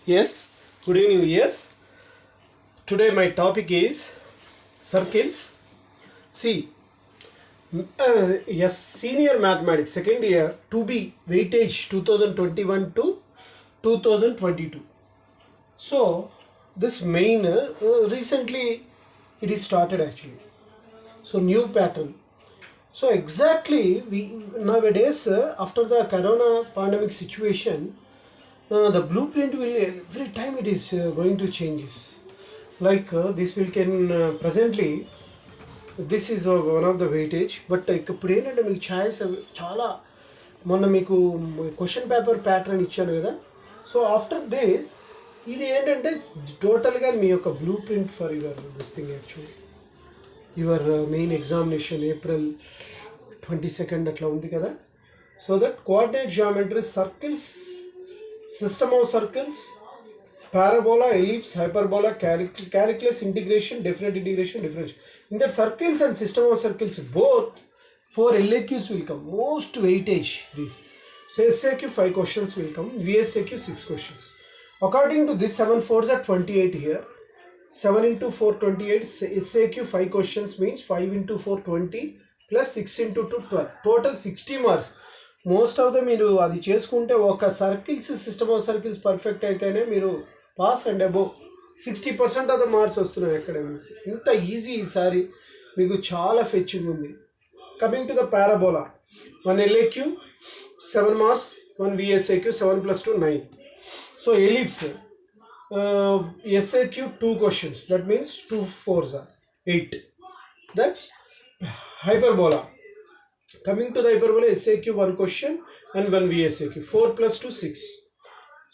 Yes, good evening. Yes, today my topic is circles. See, yes, senior mathematics second year to be weightage 2021 to 2022. So, this main recently it is started actually. So, new pattern. So, exactly we nowadays after the corona pandemic situation, the blueprint will every time it is going to changes. Like this will can presently this is one of the weightage, but ఇప్పుడు ఏంటంటే మీకు choice చాలా మొన్న మీకు question paper pattern ఇచ్చాను కదా. So after this ఇది ఏంటంటే టోటల్గా మీ యొక్క blue print for your this thing actually your main examination April 22 అట్లా ఉంది కదా. So that coordinate geometry circles, system of circles, parabola, ellipse, hyperbola, calculus, integration, definite integration, differential. In that circles and system of circles, both 4 LAQs will come. Most weightage this. So SAQ 5 questions will come. VSAQ 6 questions. According to this 7 4s are 28 here. 7 into 4 28. SAQ 5 questions means 5 into 4 20 plus 6 into 2 12. Total 60 marks. Most of the మీరు అది చేసుకుంటే ఒక circles system of circles perfect అయితేనే మీరు pass and above 60% of the marks వస్తున్నాయి అక్కడ. ఇంత easy ఈసారి మీకు చాలా ఫెచ్చింగ్ ఉంది. Coming to the parabola, 1 LAQ 7 marks, 1 VSAQ 7 + 2 9. So ellipse SAQ 2 questions, that means 2 4s are 8. That's hyperbola. Coming to the hyperbola, SAQ 1 question and 1 VSAQ, 4 + 2 6.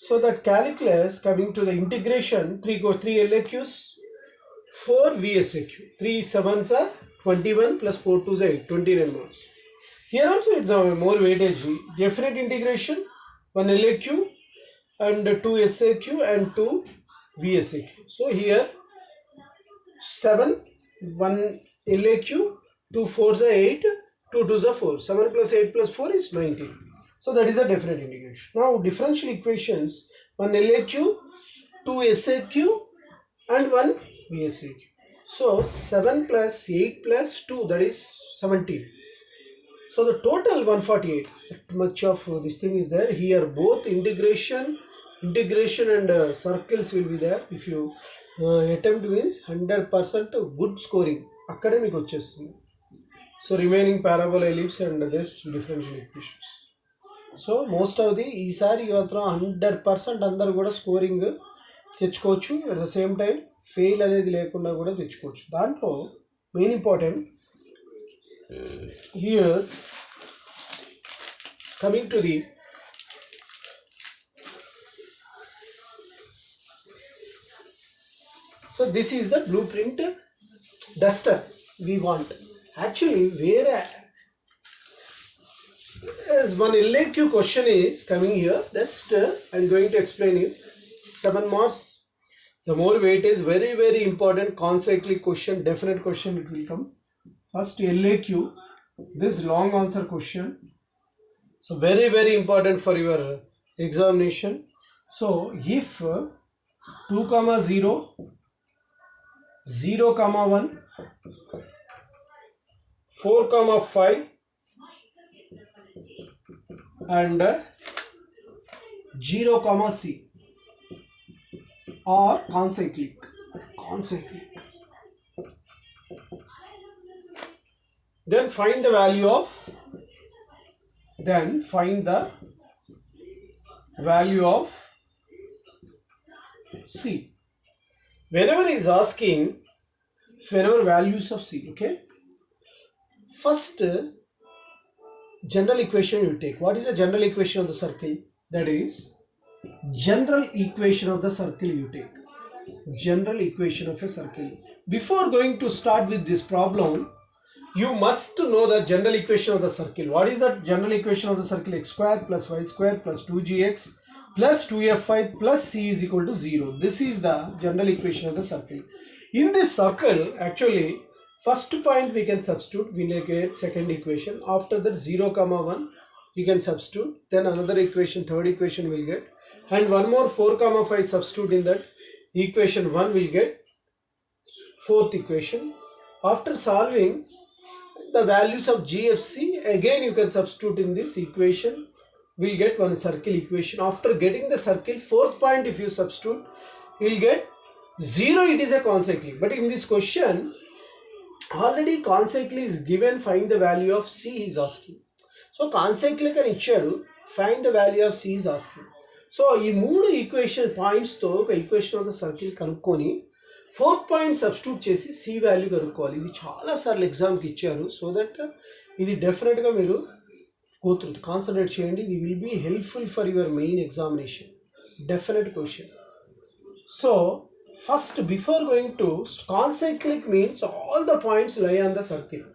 So that calculus, coming to the integration, 3 LAQs, 4 VSAQ, 3 7s are 21 plus 4 2s are 8, 29 marks. Here also it's more weightage. Definite integration, 1 LAQ and 2 SAQ and 2 VSAQ. So here 7, 1 LAQ, 2 4s are 8, 2 2s are 4. 7 plus 8 plus 4 is 19. So that is a definite integration. Now differential equations, 1 LAQ, 2 SAQ and 1 VSAQ. So 7 plus 8 plus 2, that is 17. So the total 148. Much of this thing is there. Here both integration and circles will be there. If you attempt means 100% good scoring. Academic వచ్చేస్తుంది. So remaining parabola, ellipse and this differential equations. So most of the ఈసారి మాత్రం 100% అందరు కూడా scoring తెచ్చుకోవచ్చు. At the same time fail అనేది లేకుండా కూడా తెచ్చుకోవచ్చు. దాంట్లో main important here coming to the so this is the blue print duster we want. Actually, where as one LAQ question is coming here, that's I'm going to explain you. 7 marks. The more weight is very important. Consequently question, definite question it will come. First LAQ, this long answer question. So very important for your examination. So if 2, 0, 0, 1, 4, 5 and 0, C or consequently. Then find the value of C. Whenever he is asking values of C, okay? First general equation you take. What is the general equation of the circle? That is general equation of the circle you take. General equation of a circle. Before going to start with this problem, you must know the general equation of the circle. What is the general equation of the circle? X square plus y square plus 2gx plus 2fy plus c is equal to 0. This is the general equation of the circle. In this circle, actually, first point we can substitute, we get second equation. After that 0, 1 we can substitute. Then another equation, third equation will get. and one more 4 comma 5 substitute in that equation 1 will get fourth equation. After solving the values of GFC, again you can substitute in this equation, we'll get one circle equation. After getting the circle, fourth point if you substitute, you'll get 0. It is a concyclic, but in this question already concyclic is given, find the value of C is asking. So concyclic అని ఇచ్చాడు, find the value of C is asking. So ఈ మూడు equation పాయింట్స్తో ఒక equation of the circle కనుక్కొని fourth point substitute చేసి C value కనుక్కోవాలి. ఇది చాలాసార్లు ఎగ్జామ్కి ఇచ్చారు. సో దట్ ఇది డెఫినెట్గా మీరు కాన్సన్ట్రేట్ చేయండి. ఇది will be helpful for your main examination, definite question. So first before going to concyclic means all the points lie on the circle.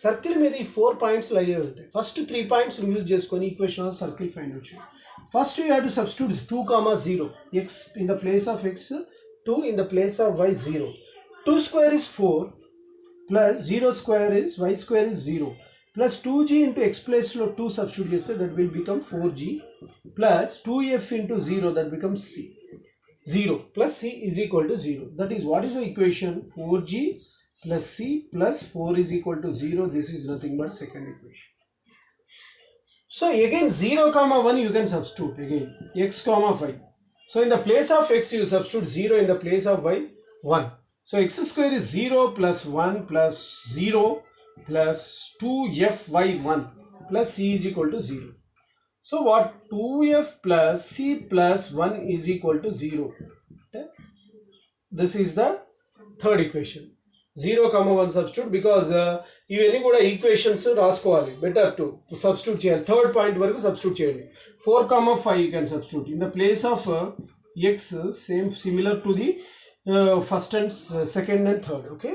Circle మీద ఈ 4 పాయింట్స్ లై అయి ఉంటాయి. ఫస్ట్ 3 పాయింట్స్ యూజ్ చేసుకొని equation of circle find out చేయండి. First you have to substitute 2 comma 0, x in the place of x, 2 in the place of y 0. 2 square is 4 plus 0 square is y square is 0 plus 2g into x place lo 2 substitute cheste, that will become 4g plus 2f into 0, that becomes c. 0 plus c is equal to 0. That is what is the equation? 4g plus c plus 4 is equal to 0. This is nothing but second equation. So again 0 comma 1 you can substitute again x comma 5. So in the place of x you substitute 0, in the place of y 1. So x square is 0 plus 1 plus 0 plus 2fy1 plus c is equal to 0. So what? 2f plus c plus 1 is equal to 0. Okay? This is the third equation. 0 comma 1 substitute, because ఇవన్నీ కూడా equations రాసుకోవాలి, better to substitute చేయాలి. Third point వరకు substitute చేయండి. 4 comma 5 you can substitute in the place of x, same similar to the first and second and third. Okay,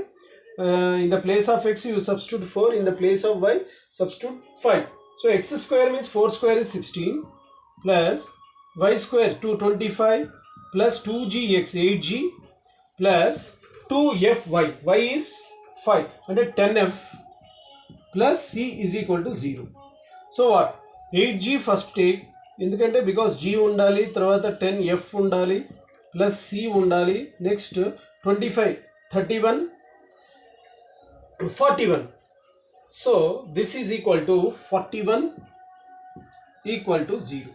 in the place of x you substitute 4, in the place of y substitute 5. So x square means 4 square is 16 plus y square 225 plus 2gx 8g plus 2fy, y is 5 and 10f plus c is equal to 0. So what? 8g first take, ఎందుకంటే because g ఉండాలి, తర్వాత 10f ఉండాలి plus c ఉండాలి, next 25 31 41. So this is equal to 41 equal to 0.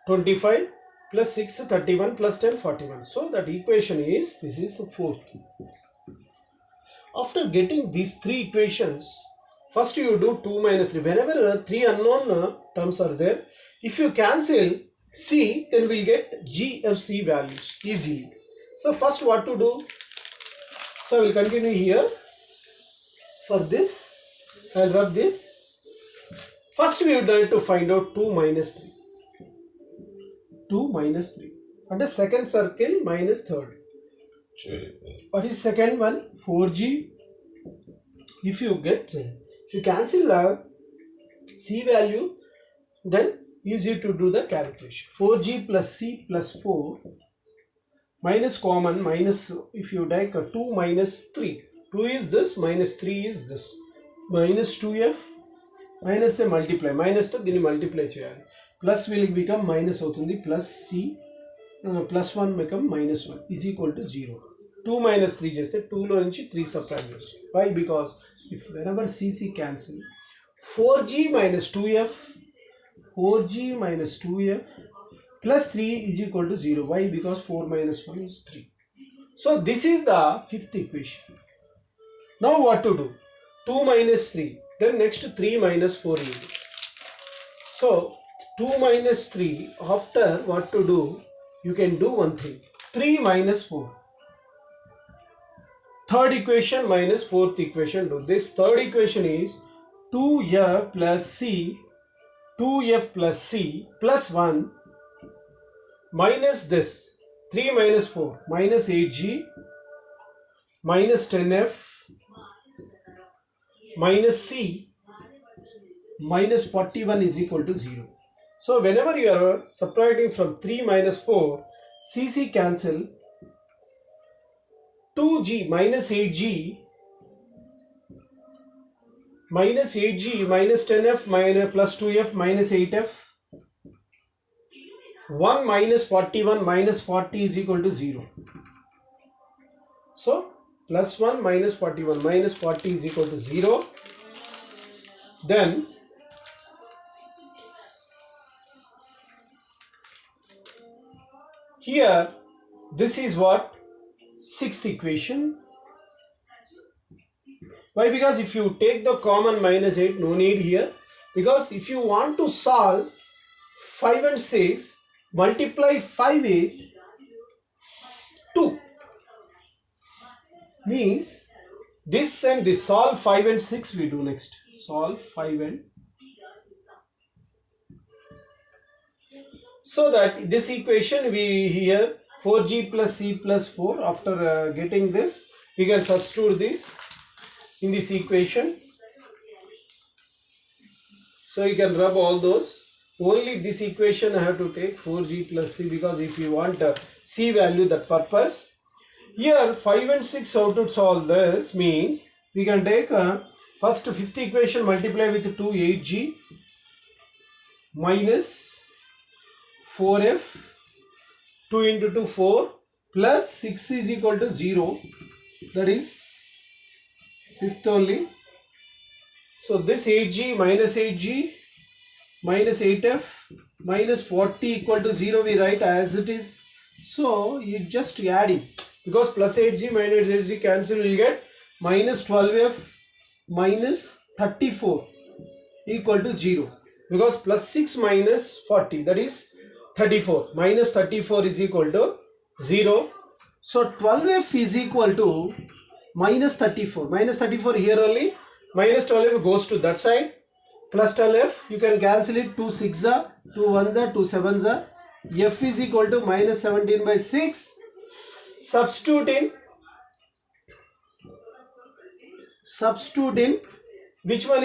25 plus 6 31 plus 10 41. So that equation is, this is the fourth. After getting these 3 equations, first you do 2 minus 3. Whenever 3 unknown terms are there, if you cancel c, then we'll get GFC values easily. So first what to do? So I will continue here. For this, I'll rub this. First we have to find out 2 minus 3. 2 minus 3. And the second circle minus third. What is second one? 4g. If you cancel the c value, then easy to do the calculation. 4g plus c plus 4 minus common, minus, if you take 2 minus 3, 2 is this, minus 3 is this, minus 2f, minus a multiply, minus to దీన్ని multiply చేయాలి, plus will become minus అవుతుంది, plus c plus 1 become minus 1 is equal to 0. 2 minus 3 చేస్తే 2 లో నుంచి 3 subtract చేస్తాం. Why? Because if whenever cc cancel, 4g minus 2f, 4g minus 2f plus 3 is equal to 0. Why? Because 4 minus 1 is 3. So this is the fifth equation. Now what to do? 2 minus 3, then next 3 minus 4 will do. So 2 minus 3, after what to do? You can do one thing. 3 minus 4. Third equation minus fourth equation. Do this. Third equation is 2f plus c, 2f plus c plus 1 minus this 3 minus 4 minus 8g minus 10f minus c minus 41 is equal to 0. So whenever you are subtracting from 3 minus 4, cc cancel, 2g minus 8g minus 8g minus 10f minus plus 2f minus 8f 1 minus 41 minus 40 is equal to 0. So plus 1 minus 41 minus 40 is equal to 0. Then here this is what? Sixth equation. Why? Because if you take the common minus 8, no need here. Because if you want to solve 5 and 6, multiply 5 with 2. Means this and this. Solve 5 and 6 we do next. Solve 5 and. So that this equation we here 4g plus c plus 4. After getting this, we can substitute this in this equation. So you can rub all those. Only this equation I have to take 4g plus c, because if you want a c value, that purpose. Here 5 and 6 how to solve this means we can take first fifth equation, multiply with 2 8g minus 4f, 2 into 2 4, plus 6 is equal to 0, that is fifth only. So this 8g minus 8g minus 8f minus 40 equal to 0 we write as it is. So you just adding, because plus 8g minus 8g cancel, will get minus 12f minus 34 equal to 0, because plus 6 minus 40, that is 34, minus 34 is equal to 0. So 12f is equal to minus 34. Minus 34 here only. Minus 12f goes to that side. Plus 12f, you can cancel it. 2 6 are, 2 1s are, 2 7s are. F is equal to minus 17 by 6. Substitute in which one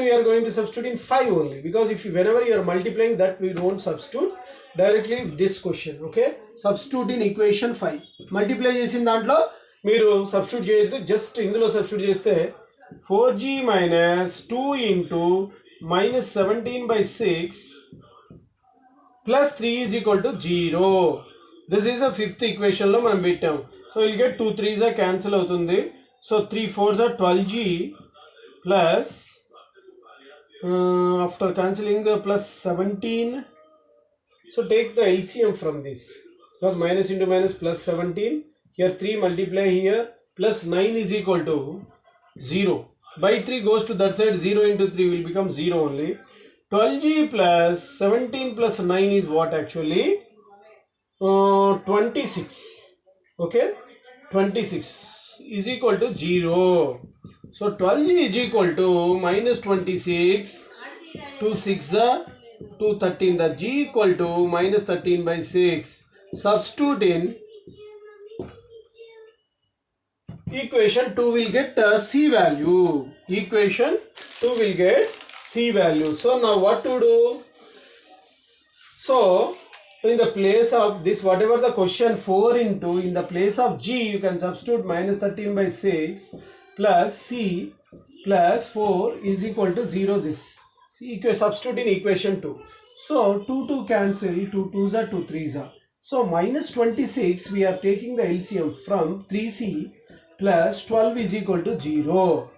we are going to substitute in 5 only, because if you, whenever you are multiplying, that we don't substitute directly this question. Okay, substitute in equation 5. multiply చేసిన దాంట్లో మీరు substitute చేయొద్దు, just ఇందులో substitute చేస్తే 4g minus 2 into minus 17 by 6 plus 3 is equal to 0. This is a fifth equation లో మనం పెట్టాం. So you'll get 2 3s are cancel అవుతుంది. So 3 4s are 12g plus after cancelling the plus 17. So take the LCM from this, because minus into minus plus 17. Here 3 multiply here, plus 9 is equal to 0. By 3 goes to that side, 0 into 3 will become 0 only. 12g plus 17 plus 9 is what actually? 26. Okay, 26 is equal to 0. So 12g is equal to minus 26. 2 6 2 13, the g equal to minus 13 by 6. Substitute in equation 2 will get c value. Equation 2 will get c value. So now what to do? So in the place of this, whatever the question 4 into, in the place of g you can substitute minus 13 by 6 plus c plus 4 is equal to 0. This substitute in equation 2. So 2 2 cancel, 2 2s are, 2 3s are. So minus 26 we are taking the LCM from 3c plus 12 is equal to 0.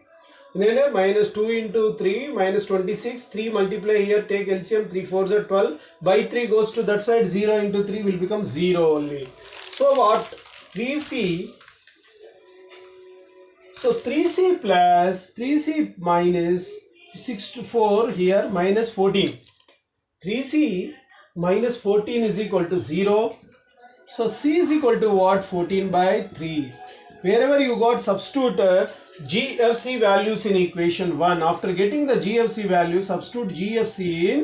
Then minus 2 into 3 minus 26, 3 multiply here, take LCM, 3 4s are 12. By 3 goes to that side, 0 into 3 will become 0 only. So what? 3c. So 3c plus 3c minus 6 to 4 here minus 14. 3c minus 14 is equal to 0. So c is equal to what? 14 by 3. Wherever you got, substitute GFC values in equation 1. After getting the GFC value, substitute GFC in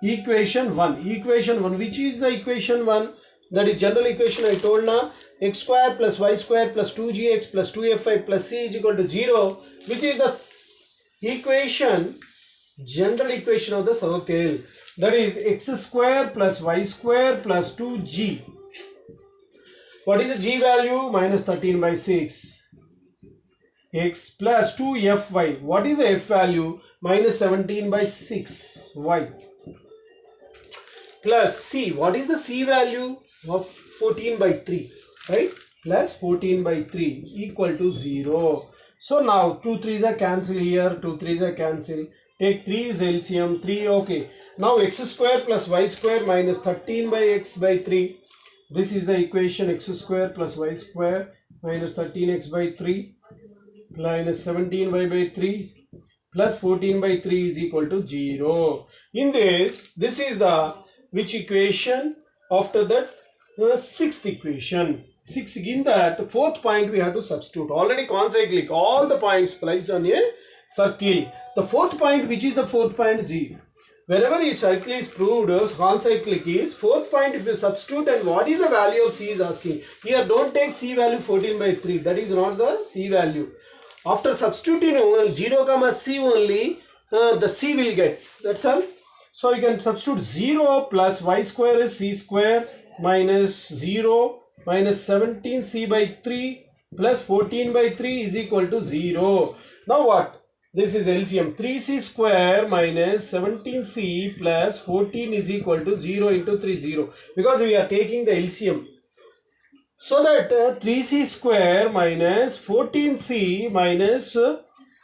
equation 1. Equation 1, which is the equation 1? That is general equation I told now. X square plus y square plus 2gx plus 2fy plus c is equal to 0. Which is the equation, general equation of the circle. That is x square plus y square plus 2g. What is the g value? Minus 13 by 6. X plus 2fy. What is the f value? Minus 17 by 6. Y. plus C. What is the C value of 14 by 3? Right? Plus 14 by 3 equal to 0. So now 2 3s are cancelled here, 2 3s are cancelled. Take 3 is LCM, 3, okay. Now x square plus y square minus 13 by x by 3. This is the equation, x square plus y square minus 13x by 3 minus 17y by 3 plus 14 by 3 is equal to 0. In this is the which equation? After that, sixth equation. In that fourth point we have to substitute. Already concyclic, all the points placed on a circle. The fourth point, which is the fourth point, Z. Whenever a circle is proved, concyclic is fourth point. If you substitute, and what is the value of C is asking. Here don't take C value 14 by 3. That is not the C value. After substituting 0 comma C only, the C will get. That's all. So you can substitute 0 plus y square is C square minus 0 minus 17C by 3 plus 14 by 3 is equal to 0. Now what? This is LCM. 3C square minus 17C plus 14 is equal to 0 into 3, 0. Because we are taking the LCM. So that 3C square minus 14C minus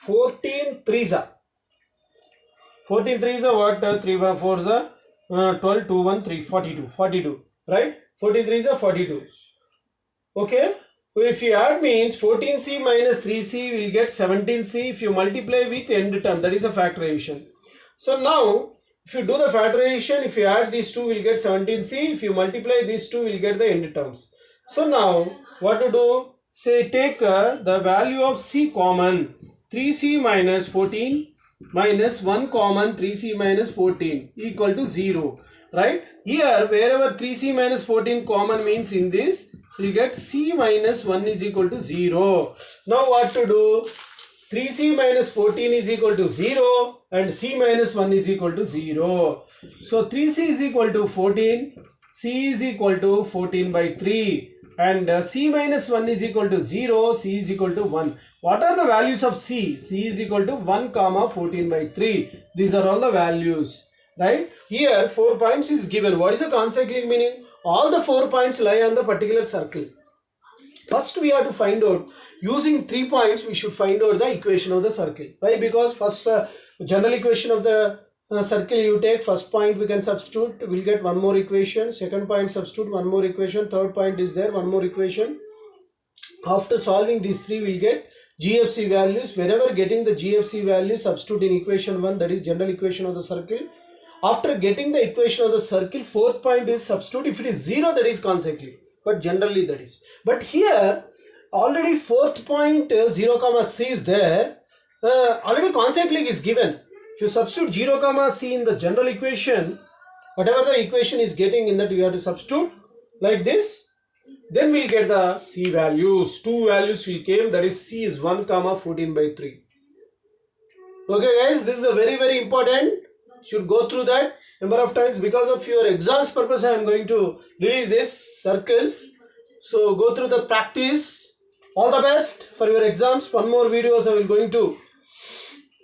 14 3s are. 14 3s are what? 3 4s are 12, 2, 1, 3, 42. 42. Right? 14 3s are 42. Okay? If you add means 14C minus 3C will get 17C if you multiply with end term. That is a factorization. So now if you do the factorization, if you add these two will get 17C. If you multiply these two will get the end terms. So now what to do? Say take the value of C common. 3C minus 14 minus 1 common 3C minus 14 equal to 0. Right? Here wherever 3C minus 14 common means in this we get C minus 1 is equal to 0. Now what to do? 3C minus 14 is equal to 0 and C minus 1 is equal to 0. So 3C is equal to 14, C is equal to 14 by 3 and C minus 1 is equal to 0, C is equal to 1. What are the values of C? C is equal to 1 comma 14 by 3. These are all the values. Right? Here 4 points is given. What is the concyclic meaning? All the 4 points lie on the particular circle. First we have to find out, using 3 points we should find out the equation of the circle. Why? Because first general equation of the circle you take, first point we can substitute, we'll get one more equation, second point substitute one more equation, third point is there, one more equation. After solving these 3 we'll get GFC values. Wherever getting the GFC values, substitute in equation 1, that is general equation of the circle. After getting the equation of the circle, fourth point is substitute. If it is 0, that is concyclic, but generally that is. But here already fourth point 0 comma C is there. Already concyclic is given. If you substitute 0 comma C in the general equation, whatever the equation is getting in that you have to substitute like this. Then we'll get the C values. 2 values will came, that is C is 1 comma 14 by 3. Okay guys, this is a very important. Should go through that number of times. Because of your exams purpose I am going to release this circles. So go through the practice. All the best for your exams. One more videos I will going to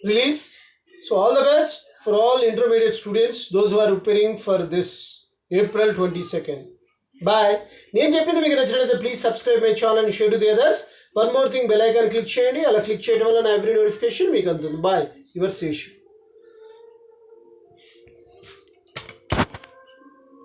release. So all the best for all intermediate students, those who are preparing for this April 22nd. Bye. Please subscribe my channel and share to the others. One more thing, bell icon click cheyandi. Ala click cheyadam valla na every notification meeku andundi. Bye. Your Seshu.